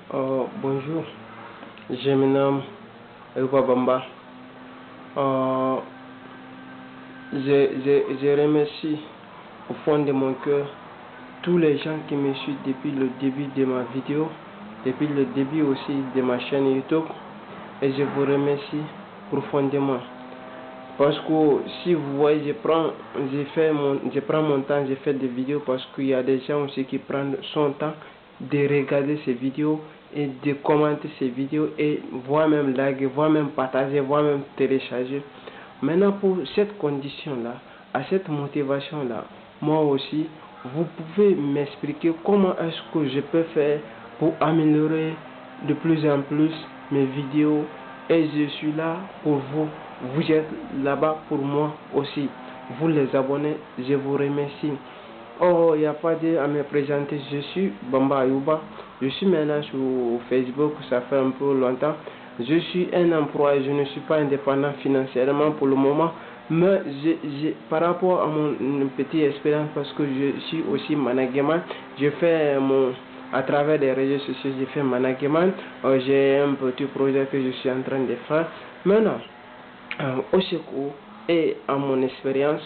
Bonjour, je me nomme Ayouba Bamba. Euh, je remercie au fond de mon cœur tous les gens qui me suivent depuis le début de ma vidéo, depuis le début aussi de ma chaîne YouTube, et je vous remercie profondément. Parce que si vous voyez, je prends mon temps, je fais des vidéos parce qu'il y a des gens aussi qui prennent son temps de regarder ces vidéos et de commenter ces vidéos et voire même liker, voire même partager, voire même télécharger. Maintenant, pour cette condition-là, à cette motivation-là, moi aussi, vous pouvez m'expliquer comment est-ce que je peux faire pour améliorer de plus en plus mes vidéos, et je suis là pour vous. Vous êtes là-bas pour moi aussi. Vous les abonnés, je vous remercie. Oh, il n'y a pas à me présenter. Je suis Bamba Ayouba. Je suis maintenant sur Facebook, ça fait un peu longtemps. Je suis un employé, je ne suis pas indépendant financièrement pour le moment. Mais par rapport à mon petite expérience, parce que je suis aussi management, je fais à travers les réseaux sociaux, je fais management. J'ai un petit projet que je suis en train de faire. Maintenant, au secours et à mon expérience,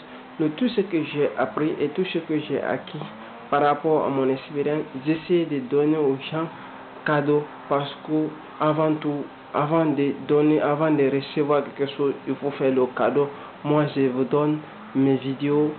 tout ce que j'ai appris et tout ce que j'ai acquis par rapport à mon expérience, j'essaie de donner aux gens cadeaux, parce que avant tout, avant de recevoir quelque chose, il faut faire le cadeau. Moi, je vous donne mes vidéos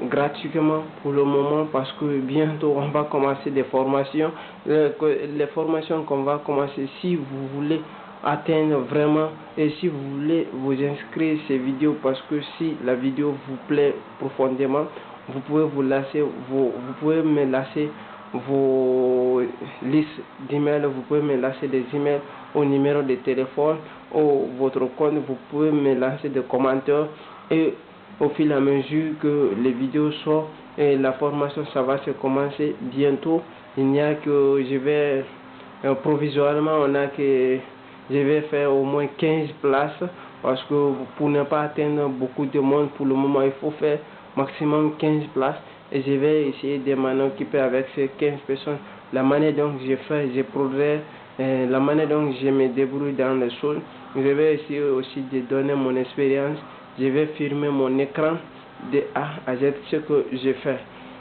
gratuitement pour le moment, parce que bientôt on va commencer des formations. Les formations qu'on va commencer, si vous voulez atteindre vraiment, et si vous voulez vous inscrire ces vidéos, parce que si la vidéo vous plaît profondément, vous pouvez vous pouvez me lâcher vos listes d'emails, vous pouvez me lâcher des emails au numéro de téléphone ou votre compte, vous pouvez me lâcher des commentaires, et au fil et à mesure que les vidéos sortent et la formation, ça va se commencer bientôt. Il n'y a que provisoirement, je vais faire au moins 15 places, parce que pour ne pas atteindre beaucoup de monde pour le moment, il faut faire maximum 15 places, et je vais essayer de m'en occuper avec ces 15 personnes. La manière dont je progresse, la manière dont je me débrouille dans les choses, je vais essayer aussi de donner mon expérience. Je vais filmer mon écran de A à Z, ce que je fais.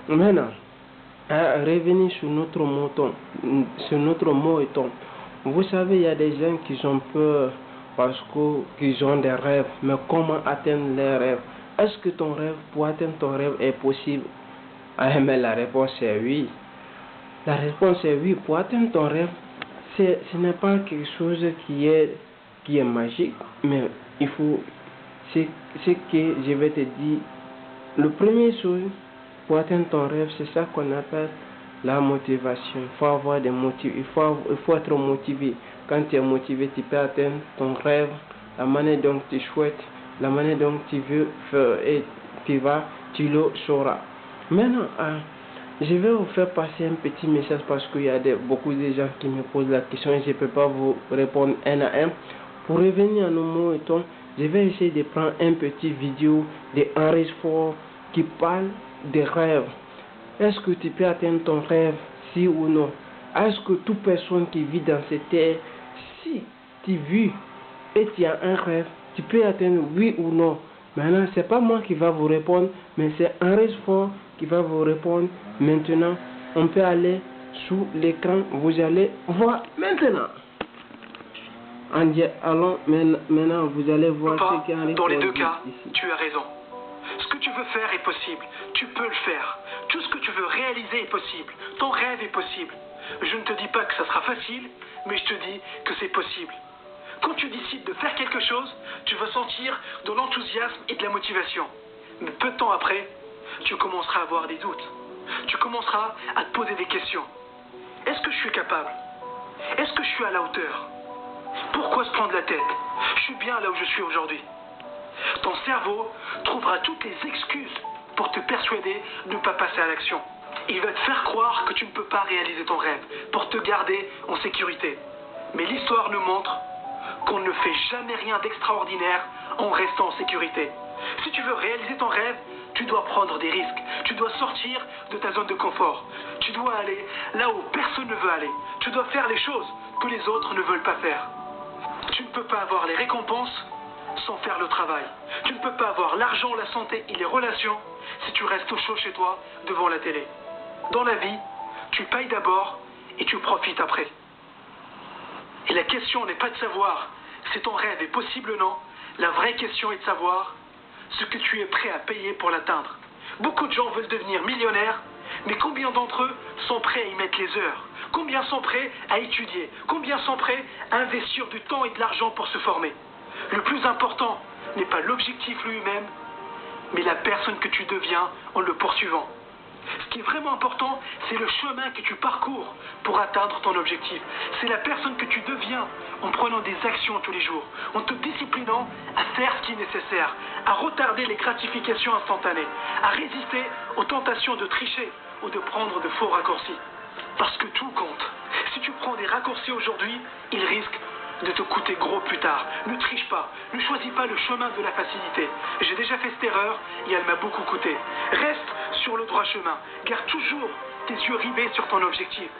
Maintenant, à revenir sur notre mot-ton. Vous savez, il y a des gens qui ont peur parce qu'ils ont des rêves. Mais comment atteindre les rêves? Est-ce que pour atteindre ton rêve est possible? Mais la réponse est oui. La réponse est oui. Pour atteindre ton rêve, ce n'est pas quelque chose qui est magique, mais il faut, ce que je vais te dire. Le premier chose pour atteindre ton rêve, c'est ça qu'on appelle la motivation. Il faut avoir des motifs, il faut être motivé. Quand tu es motivé, tu peux atteindre ton rêve, la manière dont tu souhaites, la manière dont tu veux faire, et tu le sauras. Maintenant, je vais vous faire passer un petit message, parce qu'il y a beaucoup de gens qui me posent la question et je ne peux pas vous répondre un à un. Pour revenir à nos mots et ton, je vais essayer de prendre un petit vidéo de Henry Ford qui parle des rêves. Est-ce que tu peux atteindre ton rêve, si ou non? Est-ce que toute personne qui vit dans cette terre, si tu vis et tu as un rêve, tu peux atteindre, oui ou non? Maintenant, ce n'est pas moi qui va vous répondre, mais c'est Henry Ford qui va vous répondre. Maintenant, on peut aller sous l'écran, vous allez voir maintenant. Allons, maintenant, vous allez voir ce qui arrive. Dans les deux cas, tu as raison. Ce que tu veux faire est possible. Tu peux le faire. Tout ce que tu veux réaliser est possible. Ton rêve est possible. Je ne te dis pas que ça sera facile, mais je te dis que c'est possible. Quand tu décides de faire quelque chose, tu vas sentir de l'enthousiasme et de la motivation. Mais peu de temps après, tu commenceras à avoir des doutes. Tu commenceras à te poser des questions. Est-ce que je suis capable? Est-ce que je suis à la hauteur? Pourquoi se prendre la tête? Je suis bien là où je suis aujourd'hui. Ton cerveau trouvera toutes les excuses pour te persuader de ne pas passer à l'action. Il va te faire croire que tu ne peux pas réaliser ton rêve pour te garder en sécurité. Mais l'histoire nous montre qu'on ne fait jamais rien d'extraordinaire en restant en sécurité. Si tu veux réaliser ton rêve, Tu dois prendre des risques. Tu dois sortir de ta zone de confort. Tu dois aller là où personne ne veut aller. Tu dois faire les choses que les autres ne veulent pas faire. Tu ne peux pas avoir les récompenses sans faire le travail. Tu ne peux pas avoir l'argent, la santé et les relations si tu restes au chaud chez toi devant la télé. Dans la vie, tu payes d'abord et tu profites après. Et la question n'est pas de savoir si ton rêve est possible ou non. La vraie question est de savoir ce que tu es prêt à payer pour l'atteindre. Beaucoup de gens veulent devenir millionnaires, mais combien d'entre eux sont prêts à y mettre les heures? Combien sont prêts à étudier? Combien sont prêts à investir du temps et de l'argent pour se former? Le plus important n'est pas l'objectif lui-même, mais la personne que tu deviens en le poursuivant. Ce qui est vraiment important, c'est le chemin que tu parcours pour atteindre ton objectif. C'est la personne que tu deviens en prenant des actions tous les jours, en te disciplinant à faire ce qui est nécessaire, à retarder les gratifications instantanées, à résister aux tentations de tricher ou de prendre de faux raccourcis. Parce que tout compte. Si tu prends des raccourcis aujourd'hui, ils risquent de te coûter gros plus tard. Ne triche pas, ne choisis pas le chemin de la facilité. J'ai déjà fait cette erreur et elle m'a beaucoup coûté. Reste sur le droit chemin, garde toujours tes yeux rivés sur ton objectif.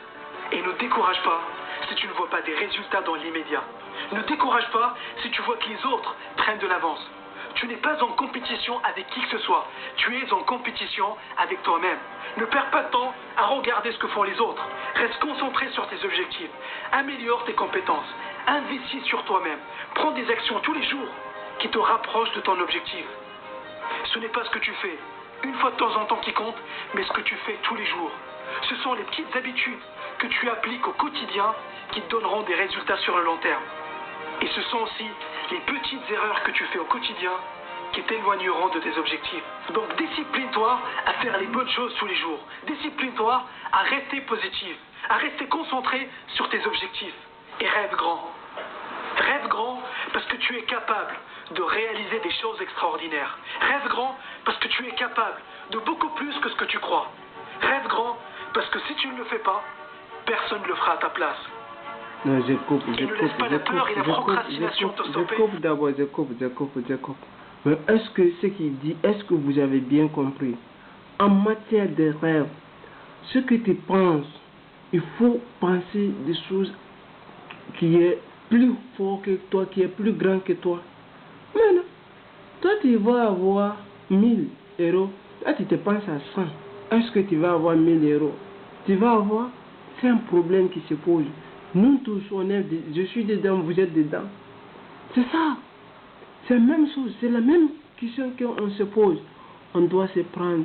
Et ne décourage pas si tu ne vois pas des résultats dans l'immédiat. Ne décourage pas si tu vois que les autres prennent de l'avance. Tu n'es pas en compétition avec qui que ce soit. Tu es en compétition avec toi-même. Ne perds pas de temps à regarder ce que font les autres. Reste concentré sur tes objectifs. Améliore tes compétences. Investis sur toi-même. Prends des actions tous les jours qui te rapprochent de ton objectif. Ce n'est pas ce que tu fais une fois de temps en temps qui compte, mais ce que tu fais tous les jours. Ce sont les petites habitudes que tu appliques au quotidien qui te donneront des résultats sur le long terme. Et ce sont aussi les petites erreurs que tu fais au quotidien qui t'éloigneront de tes objectifs. Donc discipline-toi à faire les bonnes choses tous les jours. Discipline-toi à rester positif, à rester concentré sur tes objectifs. Et rêve grand. Rêve grand parce que tu es capable de réaliser des choses extraordinaires. Rêve grand parce que tu es capable de beaucoup plus que ce que tu crois. Rêve grand parce que si tu ne le fais pas, personne ne le fera à ta place. Non, je coupe. Je coupe. Mais est-ce que ce qu'il dit, est-ce que vous avez bien compris? En matière de rêve, ce que tu penses, il faut penser des choses qui est plus fort que toi, qui est plus grand que toi. Maintenant, toi tu vas avoir 1000 euros, là tu te penses à 100. Est-ce que tu vas avoir 1000 euros? Tu vas avoir, c'est un problème qui se pose. Nous tous, je suis dedans, vous êtes dedans. C'est ça. C'est la même chose, c'est la même question qu'on se pose. On doit se prendre.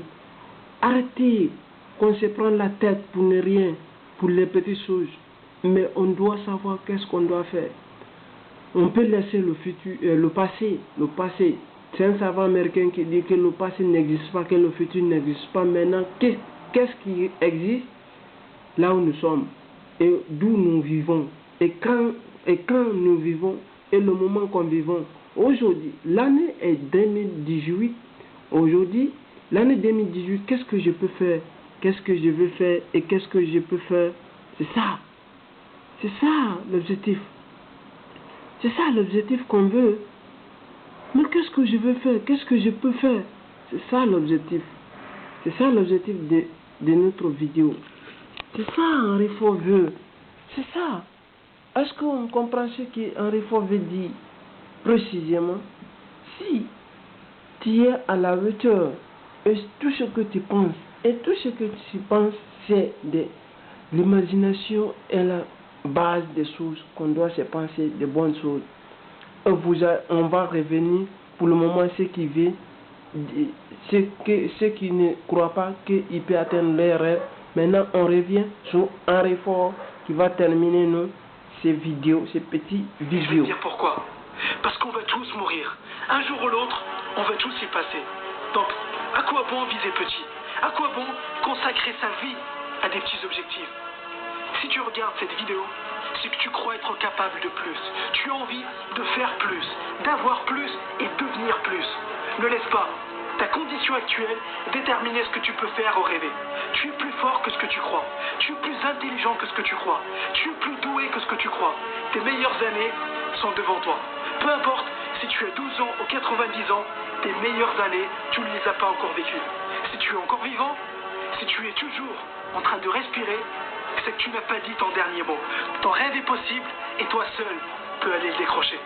Arrêtez qu'on se prenne la tête pour ne rien, pour les petites choses. Mais on doit savoir qu'est-ce qu'on doit faire. On peut laisser le futur, le passé. C'est un savant américain qui dit que le passé n'existe pas, que le futur n'existe pas. Maintenant, qu'est-ce qui existe là où nous sommes et d'où nous vivons et quand nous vivons et le moment qu'on vivons. Aujourd'hui, l'année est 2018. Aujourd'hui, l'année 2018, qu'est-ce que je peux faire? Qu'est-ce que je veux faire et qu'est-ce que je peux faire? C'est ça. C'est ça l'objectif. C'est ça l'objectif qu'on veut. Mais qu'est-ce que je veux faire? Qu'est-ce que je peux faire? C'est ça l'objectif. C'est ça l'objectif de notre vidéo. C'est ça Henry Ford veut. C'est ça. Est-ce qu'on comprend ce qu'Henry Ford veut dire précisément? Si tu es à la hauteur et tout ce que tu penses, et tout ce que tu penses, c'est de l'imagination et la base des choses qu'on doit se penser, de bonnes choses. On va revenir pour le moment ceux qui veulent, ceux qui ne croient pas qu'ils peuvent atteindre leurs rêves. Maintenant on revient sur Henry Ford qui va terminer ces vidéos, ces petites vidéos. Je vais te dire pourquoi. Parce qu'on va tous mourir. Un jour ou l'autre, on va tous y passer. Donc, à quoi bon viser petit? À quoi bon consacrer sa vie à des petits objectifs? Si tu regardes cette vidéo, c'est que tu crois être capable de plus. Tu as envie de faire plus, d'avoir plus et devenir plus. Ne laisse pas ta condition actuelle déterminer ce que tu peux faire ou rêver. Tu es plus fort que ce que tu crois. Tu es plus intelligent que ce que tu crois. Tu es plus doué que ce que tu crois. Tes meilleures années sont devant toi. Peu importe Si tu as 12 ans ou 90 ans, tes meilleures années, tu ne les as pas encore vécues. Si tu es encore vivant, si tu es toujours en train de respirer, c'est que tu n'as pas dit ton dernier mot. Ton rêve est possible et toi seul peux aller le décrocher.